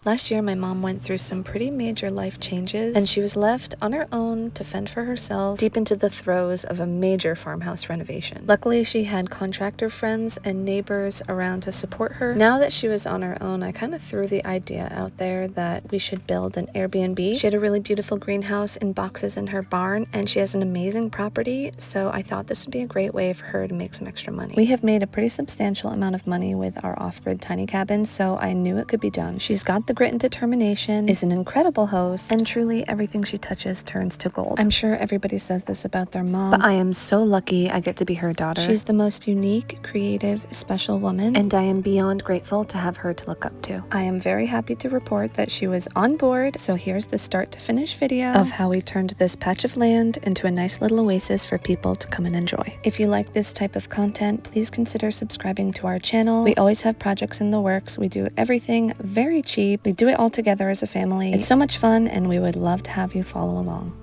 Last year, my mom went through some pretty major life changes, and she was left on her own to fend for herself deep into the throes of a major farmhouse renovation. Luckily, she had contractor friends and neighbors around to support her. Now that she was on her own, I kind of threw the idea out there that we should build an Airbnb. She had a really beautiful greenhouse in boxes in her barn, and she has an amazing property, so I thought this would be a great way for her to make some extra money. We have made a pretty substantial amount of money with our off-grid tiny cabin, so I knew it could be done. She's got the grit and determination, is an incredible host, and truly everything she touches turns to gold. I'm sure everybody says this about their mom, but I am so lucky I get to be her daughter. She's the most unique, creative, special woman, and I am beyond grateful to have her to look up to. I am very happy to report that she was on board, so here's the start to finish video of how we turned this patch of land into a nice little oasis for people to come and enjoy. If you like this type of content, please consider subscribing to our channel. We always have projects in the works. We do everything very cheap. We do it all together as a family. It's so much fun, and we would love to have you follow along.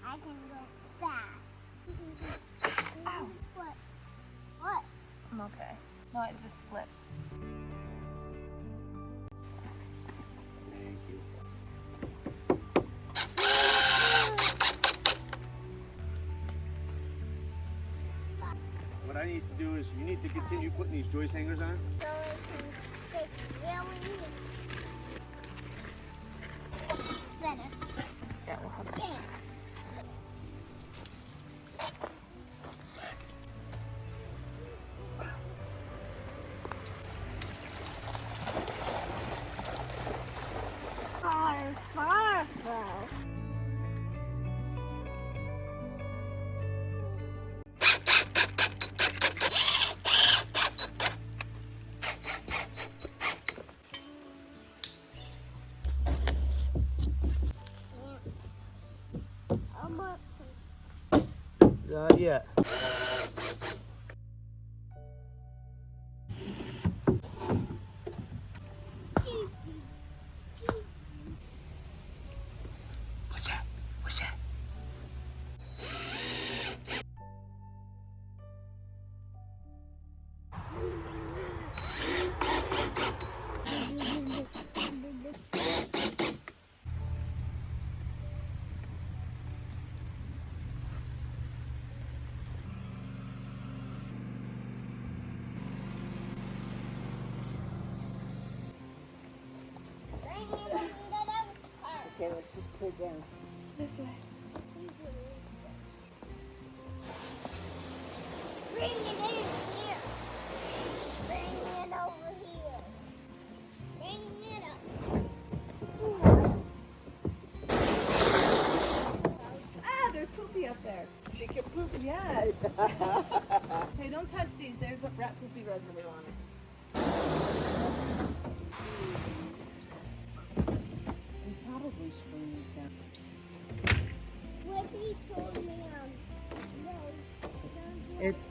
I can go fast. Ow. What? I'm okay. No, I just slipped. Thank you. What I need to do is you need to continue putting these joist hangers on. So it can stick really better. Yeah, we'll have to. Yeah. Far. Not yet. What's that? What's that? Okay, let's just put it down. This way. Bring it in here. Bring it over here. Bring it up. Ah, there's poopy up there. Chicken poop. Yes. Hey, don't touch these. There's a rat poopy residue on it. We probably spring these down. What he told me, no, It's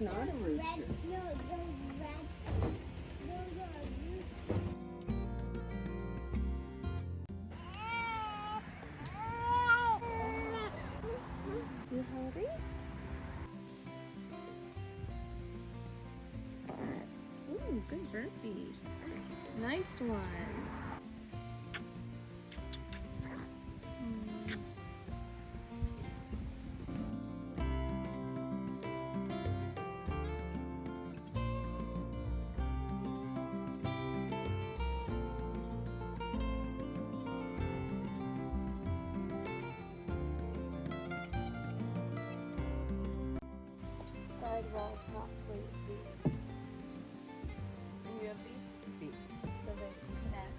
not a rooster. red, no, those red, those are roosters. You hungry? Ooh, good burpee. Nice one. Sidewall top plate beef. And you have beef? So they can connect.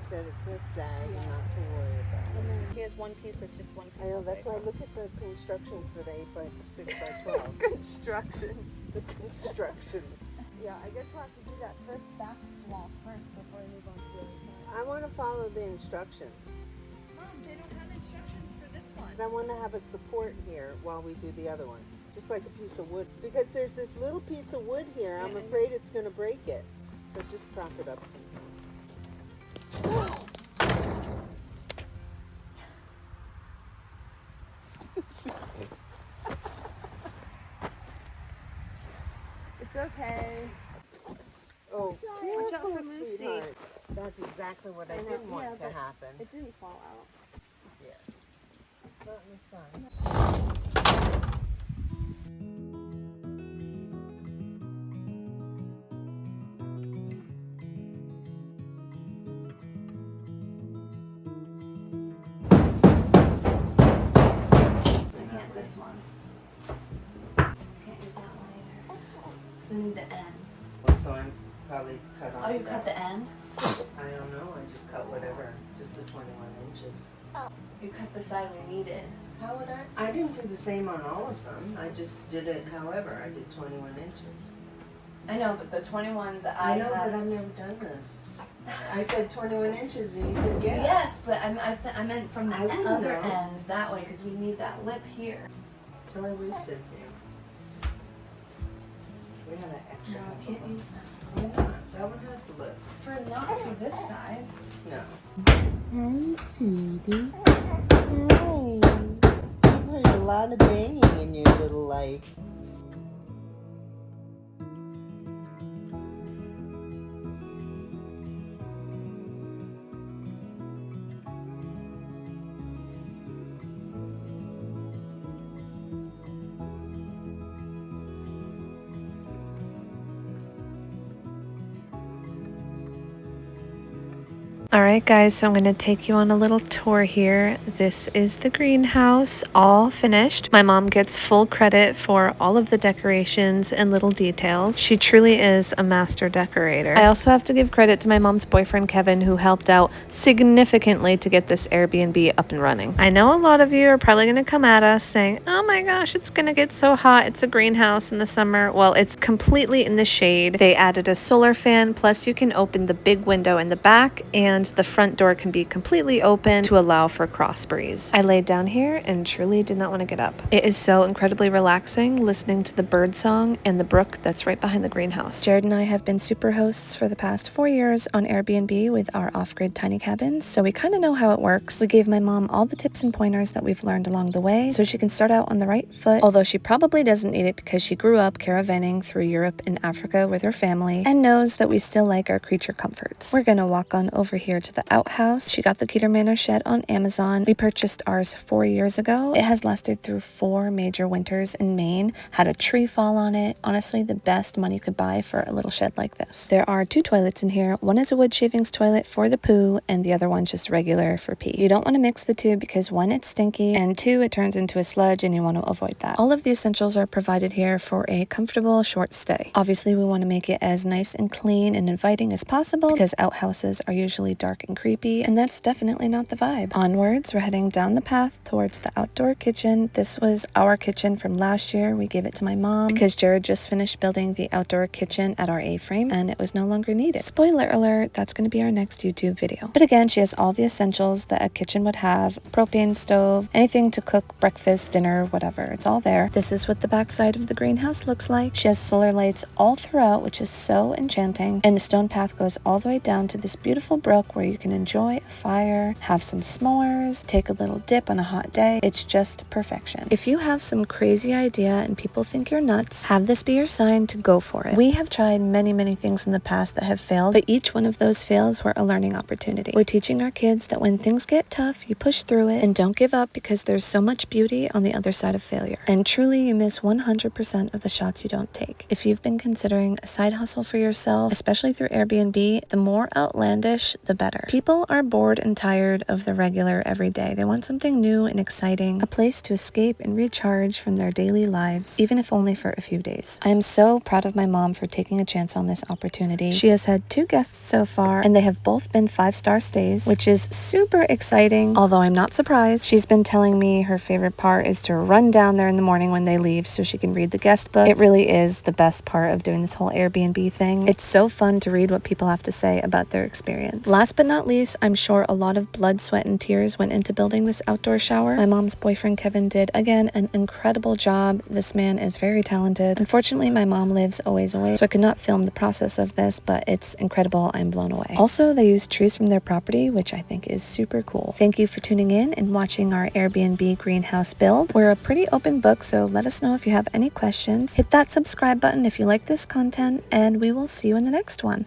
Said it's with sag and not to worry about And it. then he has one piece that's just one piece. I know, of that's why I paper. look at the instructions for the 8 by 6 by 12. Construction. The constructions. Yeah, I guess we'll have to do that first back wall first before we move on to the other side. I want to follow the instructions. Mom, they don't have instructions for this one. And I want to have a support here while we do the other one. Just like a piece of wood. Because there's this little piece of wood here, I'm afraid it's going to break it. So just prop it up somehow. It's okay. That's exactly what I know, didn't want yeah, to but happen. It didn't fall out. Yeah. Not in the sun. I can't this one. Can't use that one either. Because I need the end. So I'm probably cut off. Oh, you cut the end? I don't know. I just cut whatever. Just the 21 inches. You cut the side we needed. How would I? I didn't do the same on all of them. I just did it however. I did 21 inches. I know, but the 21 that I I know, had. but I've never done this. I said 21 inches and you said yes. Yes, but I meant from the I wouldn't other know. end that way because we need that lip here. So I wasted you. We had an extra. No, I can't use that. Why not? That one has the lip. Not for this side. No. Hi, sweetie. Hi. You've heard a lot of banging in your little life. Alright guys, so I'm going to take you on a little tour here. This is the greenhouse, all finished. My mom gets full credit for all of the decorations and little details. She truly is a master decorator. I also have to give credit to my mom's boyfriend Kevin, who helped out significantly to get this Airbnb up and running. I know a lot of you are probably going to come at us saying, oh my gosh, it's going to get so hot. It's a greenhouse in the summer. Well, it's completely in the shade. They added a solar fan, plus you can open the big window in the back, and the front door can be completely open to allow for cross breeze. I laid down here and truly did not want to get up. It is so incredibly relaxing listening to the bird song and the brook that's right behind the greenhouse. Jared and I have been super hosts for the past 4 years on Airbnb with our off-grid tiny cabins, so we kind of know how it works. We gave my mom all the tips and pointers that we've learned along the way so she can start out on the right foot, although she probably doesn't need it because she grew up caravanning through Europe and Africa with her family and knows that we still like our creature comforts. We're gonna walk on over here to the outhouse. She got the Keter Manor shed on Amazon. We purchased ours 4 years ago. It has lasted through 4 major winters in Maine, had a tree fall on it. Honestly, the best money you could buy for a little shed like this. There are 2 toilets in here. One is a wood shavings toilet for the poo and the other one's just regular for pee. You don't want to mix the two because 1, it's stinky, and 2, it turns into a sludge and you want to avoid that. All of the essentials are provided here for a comfortable short stay. Obviously, we want to make it as nice and clean and inviting as possible because outhouses are usually dark and creepy, and that's definitely not the vibe. Onwards, we're heading down the path towards the outdoor kitchen. This was our kitchen from last year. We gave it to my mom because Jared just finished building the outdoor kitchen at our A-frame and it was no longer needed. Spoiler alert, that's going to be our next YouTube video. But again, she has all the essentials that a kitchen would have: propane stove, anything to cook breakfast, dinner, whatever. It's all there. This is what the backside of the greenhouse looks like. She has solar lights all throughout, which is so enchanting, and the stone path goes all the way down to this beautiful brook where you can enjoy a fire, have some s'mores, take a little dip on a hot day. It's just perfection. If you have some crazy idea and people think you're nuts, have this be your sign to go for it. We have tried many things in the past that have failed, but each one of those fails were a learning opportunity. We're teaching our kids that when things get tough, you push through it and don't give up because there's so much beauty on the other side of failure. And truly, you miss 100% of the shots you don't take. If you've been considering a side hustle for yourself, especially through Airbnb, the more outlandish, the better. People are bored and tired of the regular every day. They want something new and exciting, a place to escape and recharge from their daily lives, even if only for a few days. I am so proud of my mom for taking a chance on this opportunity. She has had 2 guests so far, and they have both been 5-star stays, which is super exciting, although I'm not surprised. She's been telling me her favorite part is to run down there in the morning when they leave so she can read the guest book. It really is the best part of doing this whole Airbnb thing. It's so fun to read what people have to say about their experience. Last but not least, I'm sure a lot of blood, sweat, and tears went into building this outdoor shower. My mom's boyfriend Kevin did, again, an incredible job. This man is very talented. Unfortunately, my mom lives a ways away, so I could not film the process of this, but it's incredible. I'm blown away. Also, they use trees from their property, which I think is super cool. Thank you for tuning in and watching our Airbnb greenhouse build. We're a pretty open book, so let us know if you have any questions. Hit that subscribe button if you like this content, and we will see you in the next one.